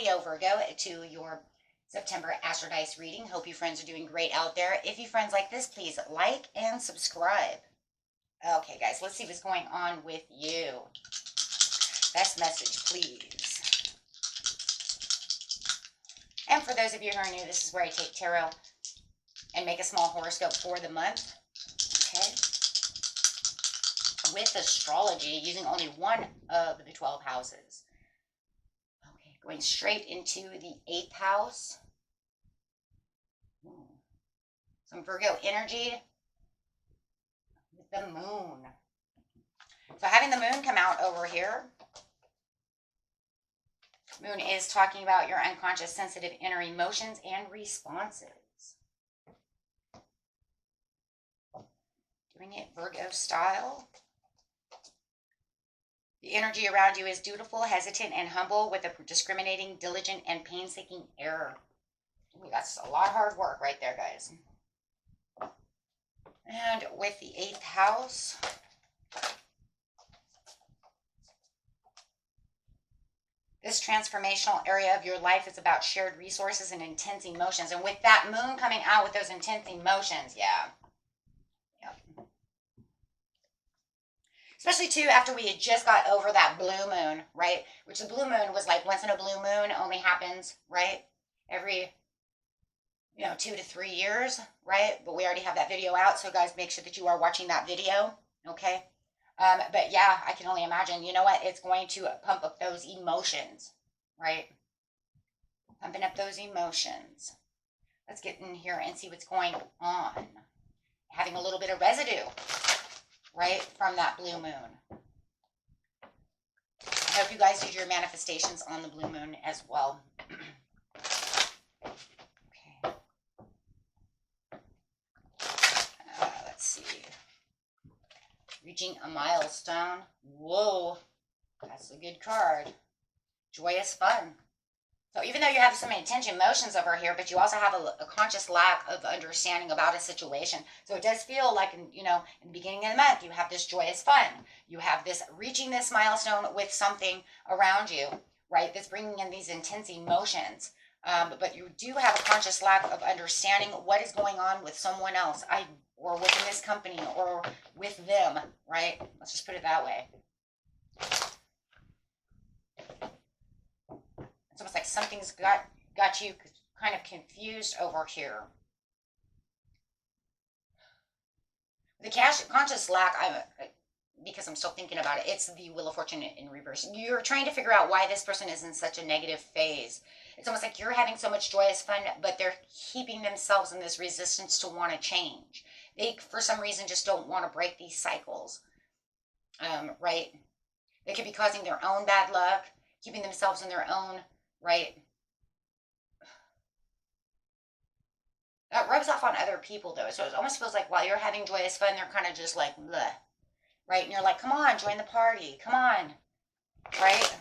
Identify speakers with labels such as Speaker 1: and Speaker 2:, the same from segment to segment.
Speaker 1: Leo Virgo to your September Astro Dice reading. Hope you friends are doing great out there. If you friends like this, please like and subscribe. Okay, guys, let's see what's going on with you. Best message, please. And for those of you who are new, this is where I take tarot and make a small horoscope for the month. Okay. With astrology, using only one of the 12 houses. Okay, going straight into the 8th house. Some Virgo energy with the moon. So having the moon come out over here. Moon is talking about your unconscious, sensitive inner emotions and responses. Doing it Virgo style. The energy around you is dutiful, hesitant, and humble with a discriminating, diligent, and painstaking air. Ooh, that's a lot of hard work right there, guys. And with the 8th house, this transformational area of your life is about shared resources and intense emotions. And with that moon coming out with those intense emotions, yeah. Yep. Especially, too, after we had just got over that blue moon, right? Which the blue moon was like once in a blue moon, only happens, right? Every, 2 to 3 years, right? But we already have that video out, so guys, make sure that you are watching that video, okay? But yeah, I can only imagine, you know what? It's going to pump up those emotions, right? Pumping up those emotions. Let's get in here and see what's going on. Having a little bit of residue, right, from that blue moon. I hope you guys did your manifestations on the blue moon as well. Okay. Let's see. Reaching a milestone. Whoa, that's a good card. Joyous fun. So even though you have some intense emotions over here, but you also have a conscious lack of understanding about a situation. So it does feel like, in the beginning of the month, you have this joyous fun. You have this reaching this milestone with something around you, right? That's bringing in these intense emotions. But you do have a conscious lack of understanding what is going on with someone else, or within this company, or with them, right? Let's just put it that way. It's almost like something's got you kind of confused over here. The conscious lack, because I'm still thinking about it, it's the Wheel of Fortune in reverse. You're trying to figure out why this person is in such a negative phase. It's almost like you're having so much joyous fun, but they're keeping themselves in this resistance to want to change. They, for some reason, just don't want to break these cycles, right? They could be causing their own bad luck, keeping themselves in their own, right? That rubs off on other people, though. So it almost feels like while you're having joyous fun, they're kind of just like, bleh, right? And you're like, come on, join the party. Come on, right?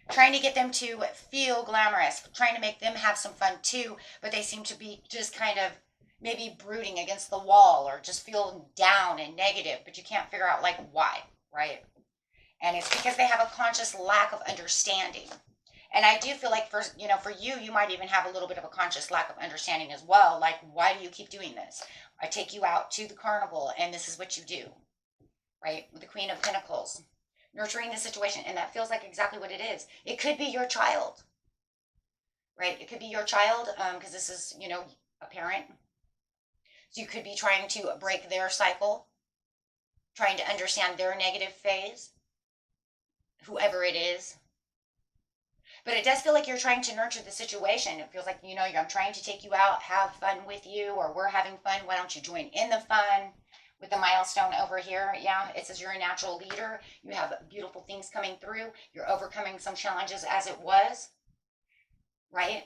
Speaker 1: Trying to get them to feel glamorous, trying to make them have some fun too, but they seem to be just kind of maybe brooding against the wall or just feeling down and negative, but you can't figure out like why, right? And it's because they have a conscious lack of understanding. And I do feel like for you, you might even have a little bit of a conscious lack of understanding as well. Like, why do you keep doing this? I take you out to the carnival and this is what you do, right? With the Queen of Pentacles, nurturing the situation. And that feels like exactly what it is. It could be your child, right? It could be your child because this is, a parent. So you could be trying to break their cycle, trying to understand their negative phase, whoever it is. But it does feel like you're trying to nurture the situation. It feels like, I'm trying to take you out, have fun with you, or we're having fun. Why don't you join in the fun? With the milestone over here, yeah, it says you're a natural leader. You have beautiful things coming through. You're overcoming some challenges as it was, right?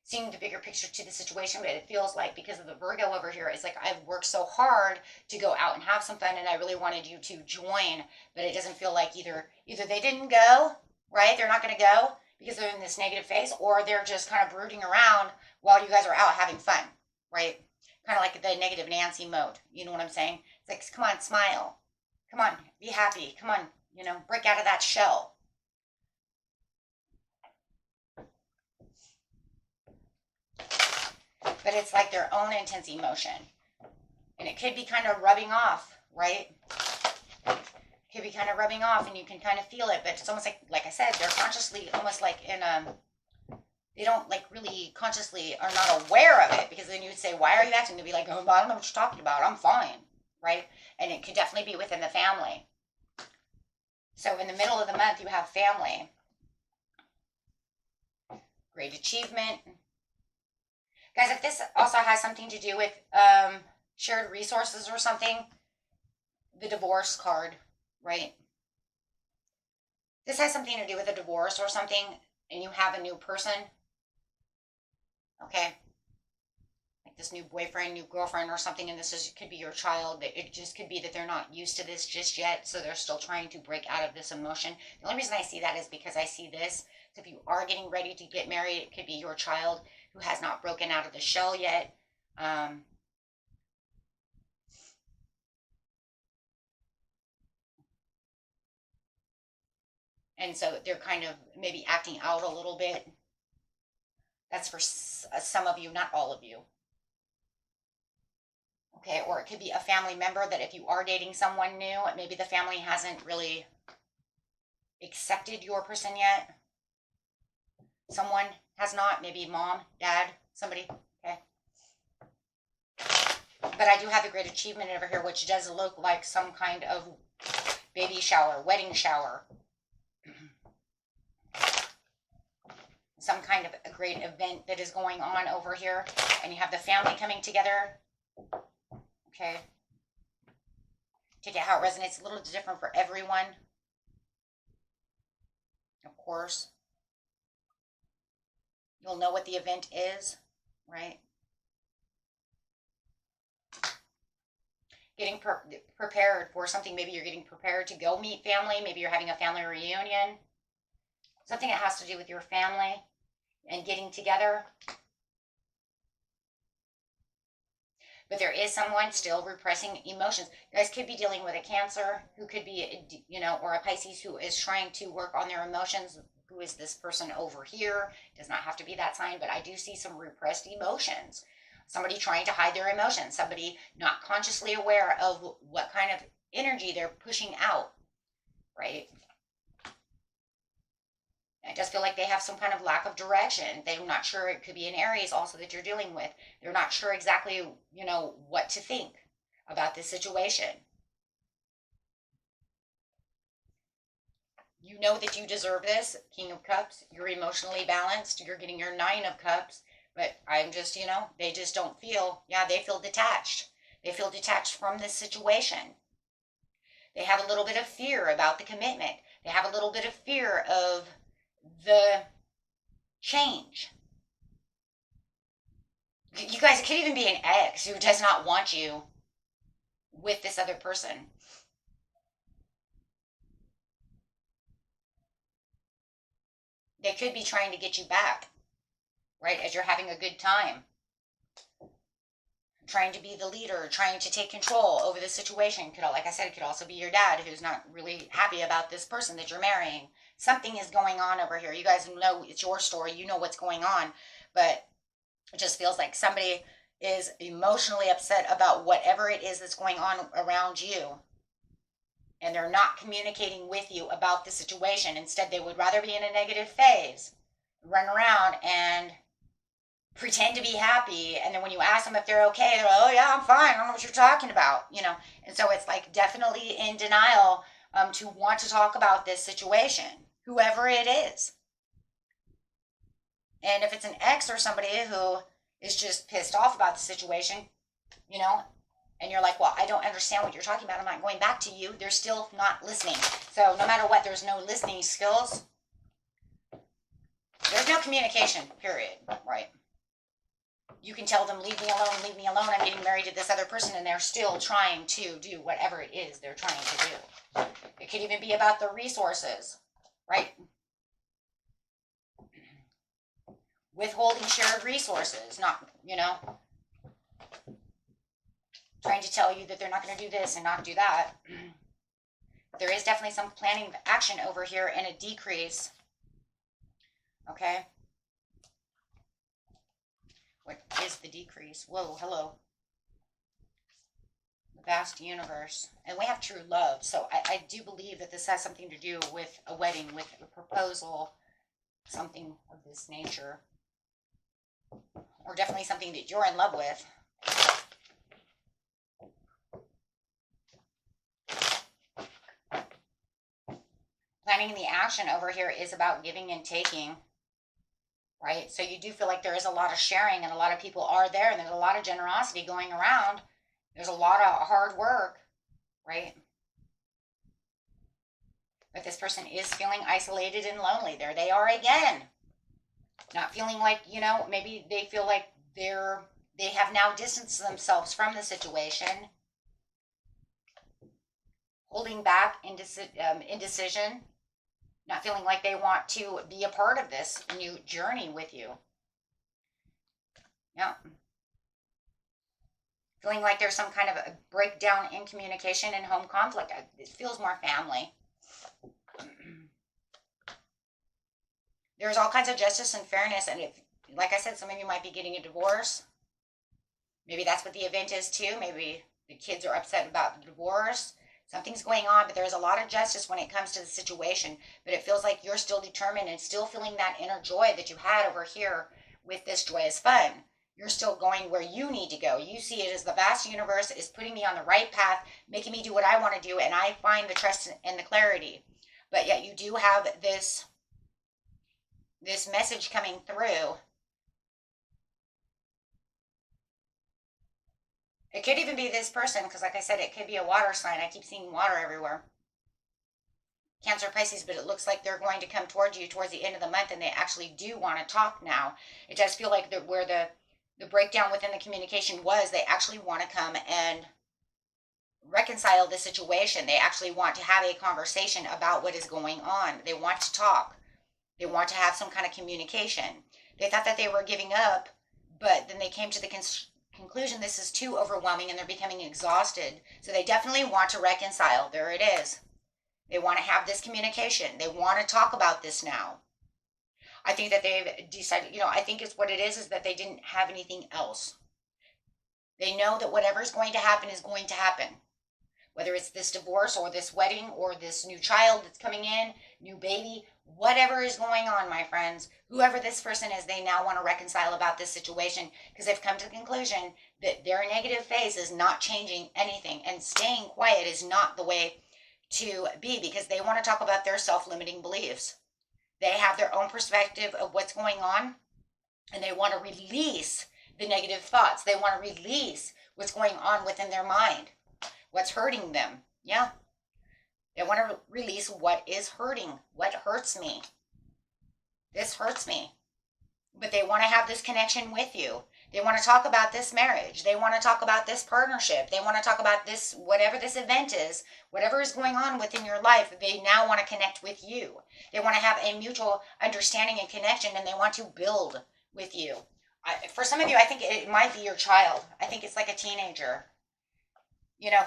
Speaker 1: Seeing the bigger picture to the situation, but it feels like because of the Virgo over here, it's like I've worked so hard to go out and have some fun, and I really wanted you to join, but it doesn't feel like either they didn't go, right? They're not going to go because they're in this negative phase, or they're just kind of brooding around while you guys are out having fun, right? Kind of like the negative Nancy mode. You know what I'm saying? It's like, come on, smile. Come on, be happy. Come on, you know, break out of that shell. But it's like their own intense emotion. And it could be kind of rubbing off, right? It could be kind of rubbing off and you can kind of feel it, but it's almost like I said, they're consciously almost like in they don't like really consciously are not aware of it, because then you would say, why are you acting? To be like, oh, I don't know what you're talking about. I'm fine, right? And it could definitely be within the family. So in the middle of the month, you have family. Great achievement. Guys, if this also has something to do with shared resources or something, the divorce card, right? This has something to do with a divorce or something, and you have a new person, okay? Like this new boyfriend, new girlfriend or something, and could be your child. It just could be that they're not used to this just yet, so they're still trying to break out of this emotion. The only reason I see that is because I see this. So if you are getting ready to get married, it could be your child who has not broken out of the shell yet. And so they're kind of maybe acting out a little bit. That's for some of you, not all of you. Okay, or it could be a family member that if you are dating someone new, maybe the family hasn't really accepted your person yet. Someone has not, maybe mom, dad, somebody, okay? But I do have the great achievement over here, which does look like some kind of baby shower, wedding shower. Some kind of a great event that is going on over here. And you have the family coming together. Okay. Take it how it resonates. A little different for everyone. Of course. You'll know what the event is, right? Getting prepared for something. Maybe you're getting prepared to go meet family. Maybe you're having a family reunion. Something that has to do with your family and getting together. But there is someone still repressing emotions. You guys could be dealing with a Cancer, who could be, you know, or a Pisces who is trying to work on their emotions. Who is this person over here? It does not have to be that sign, but I do see some repressed emotions. Somebody trying to hide their emotions. Somebody not consciously aware of what kind of energy they're pushing out, right? It does feel like they have some kind of lack of direction. They're not sure. It could be an Aries also that you're dealing with. They're not sure exactly, you know, what to think about this situation. You know that you deserve this, King of Cups. You're emotionally balanced. You're getting your 9 of Cups. But I'm just, you know, they just don't feel, they feel detached. They feel detached from this situation. They have a little bit of fear about the commitment. They have a little bit of fear of the change. You guys, it could even be an ex who does not want you with this other person. They could be trying to get you back, right, as you're having a good time. Trying to be the leader, trying to take control over the situation. Could, like I said, it could also be your dad who's not really happy about this person that you're marrying. Something is going on over here. You guys know it's your story. You know what's going on. But it just feels like somebody is emotionally upset about whatever it is that's going on around you. And they're not communicating with you about the situation. Instead, they would rather be in a negative phase, run around and pretend to be happy, and then when you ask them if they're okay, they're like, oh yeah, I'm fine, I don't know what you're talking about, you know. And so it's like definitely in denial to want to talk about this situation, whoever it is. And if it's an ex or somebody who is just pissed off about the situation, you know, and you're like, well, I don't understand what you're talking about, I'm not going back to you, they're still not listening. So no matter what, there's no listening skills. There's no communication, period, right? You can tell them, leave me alone, I'm getting married to this other person, and they're still trying to do whatever it is they're trying to do. It could even be about the resources, right? Withholding shared resources, not, you know, trying to tell you that they're not going to do this and not do that. There is definitely some planning of action over here and a decrease. Okay. What is the decrease? Whoa, hello. The vast universe. And we have true love. So I do believe that this has something to do with a wedding, with a proposal, something of this nature. Or definitely something that you're in love with. Planning the action over here is about giving and taking. Right? So you do feel like there is a lot of sharing and a lot of people are there and there's a lot of generosity going around. There's a lot of hard work, right? But this person is feeling isolated and lonely. There they are again. Not feeling like, you know, maybe they feel like they have now distanced themselves from the situation. Holding back indecision. Not feeling like they want to be a part of this new journey with you. Yeah. Feeling like there's some kind of a breakdown in communication and home conflict. It feels more family. There's all kinds of justice and fairness. And if, like I said, some of you might be getting a divorce. Maybe that's what the event is too. Maybe the kids are upset about the divorce. Something's going on, but there's a lot of justice when it comes to the situation. But it feels like you're still determined and still feeling that inner joy that you had over here with this joyous fun. You're still going where you need to go. You see it as the vast universe is putting me on the right path, making me do what I want to do, and I find the trust and the clarity. But yet you do have this message coming through. It could even be this person, because like I said, it could be a water sign. I keep seeing water everywhere. Cancer, Pisces, but it looks like they're going to come towards you towards the end of the month, and they actually do want to talk now. It does feel like where the breakdown within the communication was, they actually want to come and reconcile the situation. They actually want to have a conversation about what is going on. They want to talk. They want to have some kind of communication. They thought that they were giving up, but then they came to the conclusion this is too overwhelming and they're becoming exhausted. So they definitely want to reconcile. There it is. They want to have this communication. They want to talk about this now. I think that they've decided, I think it's what it is that they didn't have anything else. They know that whatever's going to happen is going to happen. Whether it's this divorce or this wedding or this new child that's coming in, new baby, whatever is going on, my friends, whoever this person is, they now want to reconcile about this situation because they've come to the conclusion that their negative phase is not changing anything, and staying quiet is not the way to be, because they want to talk about their self-limiting beliefs. They have their own perspective of what's going on, and they want to release the negative thoughts. They want to release what's going on within their mind, what's hurting them. Yeah. They want to release what is hurting, what hurts me. This hurts me. But they want to have this connection with you. They want to talk about this marriage. They want to talk about this partnership. They want to talk about this, whatever this event is, whatever is going on within your life. They now want to connect with you. They want to have a mutual understanding and connection, and they want to build with you. For some of you, I think it might be your child. I think it's like a teenager,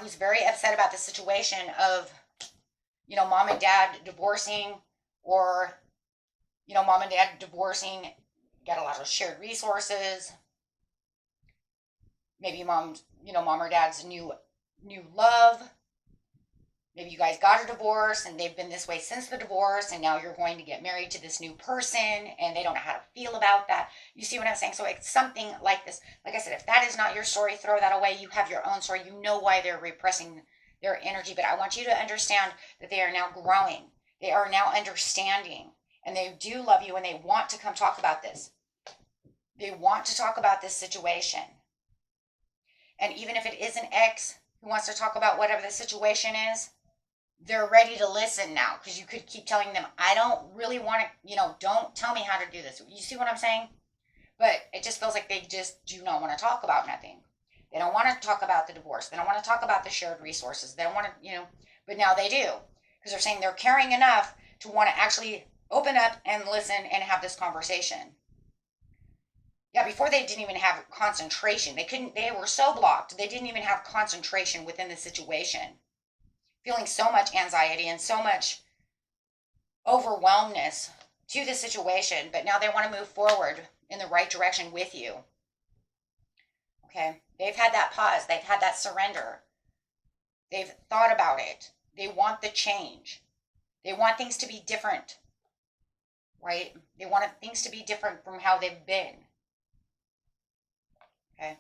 Speaker 1: who's very upset about the situation of, mom and dad divorcing, or, mom and dad divorcing, got a lot of shared resources. Maybe mom or dad's new love. Maybe you guys got a divorce and they've been this way since the divorce, and now you're going to get married to this new person and they don't know how to feel about that. You see what I'm saying? So it's something like this. Like I said, if that is not your story, throw that away. You have your own story. You know why they're repressing their energy. But I want you to understand that they are now growing. They are now understanding. And they do love you, and they want to come talk about this. They want to talk about this situation. And even if it is an ex who wants to talk about whatever the situation is, they're ready to listen now, because you could keep telling them, I don't really want to, don't tell me how to do this. You see what I'm saying? But it just feels like they just do not want to talk about nothing. They don't want to talk about the divorce. They don't want to talk about the shared resources. They don't want to, but now they do, because they're saying they're caring enough to want to actually open up and listen and have this conversation. Yeah, before they didn't even have concentration. They were so blocked. They didn't even have concentration within the situation. feeling so much anxiety and so much overwhelmness to the situation, but now they want to move forward in the right direction with you. Okay? They've had that pause, they've had that surrender. They've thought about it. They want the change. They want things to be different, right? They want things to be different from how they've been. Okay?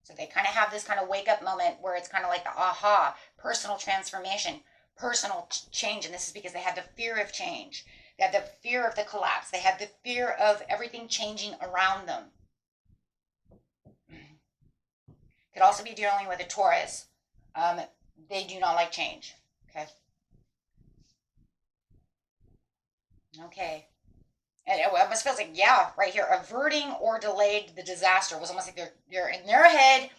Speaker 1: So they kind of have this kind of wake up moment where it's kind of like the aha, personal transformation, personal change. And this is because they had the fear of change. They had the fear of the collapse. They had the fear of everything changing around them. Could also be dealing with a Taurus. They do not like change. Okay. Okay. And it almost feels like, yeah, right here, averting or delayed the disaster was almost like they're in their head,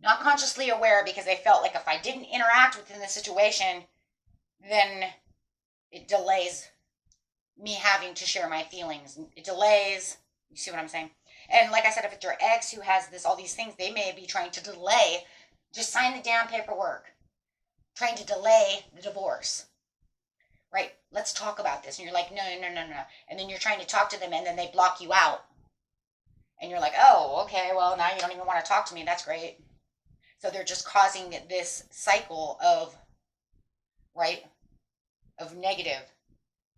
Speaker 1: not consciously aware, because they felt like if I didn't interact within the situation, then it delays me having to share my feelings. It delays, you see what I'm saying? And like I said, if it's your ex who has all these things, they may be trying to delay, just sign the damn paperwork, trying to delay the divorce. Right? Let's talk about this. And you're like, no. And then you're trying to talk to them and then they block you out. And you're like, oh, okay, well, now you don't even want to talk to me. That's great. So they're just causing this cycle of, right, of negative,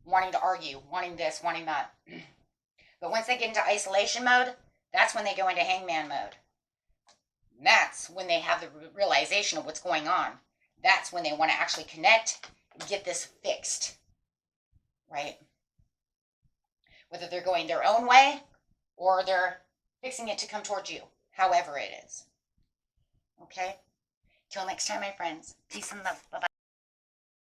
Speaker 1: wanting to argue, wanting this, wanting that. But once they get into isolation mode, that's when they go into hangman mode. And that's when they have the realization of what's going on. That's when they want to actually connect, get this fixed, right? Whether they're going their own way or they're fixing it to come towards you, however it is. Okay? Till next time, my friends. Peace and love. Bye-bye.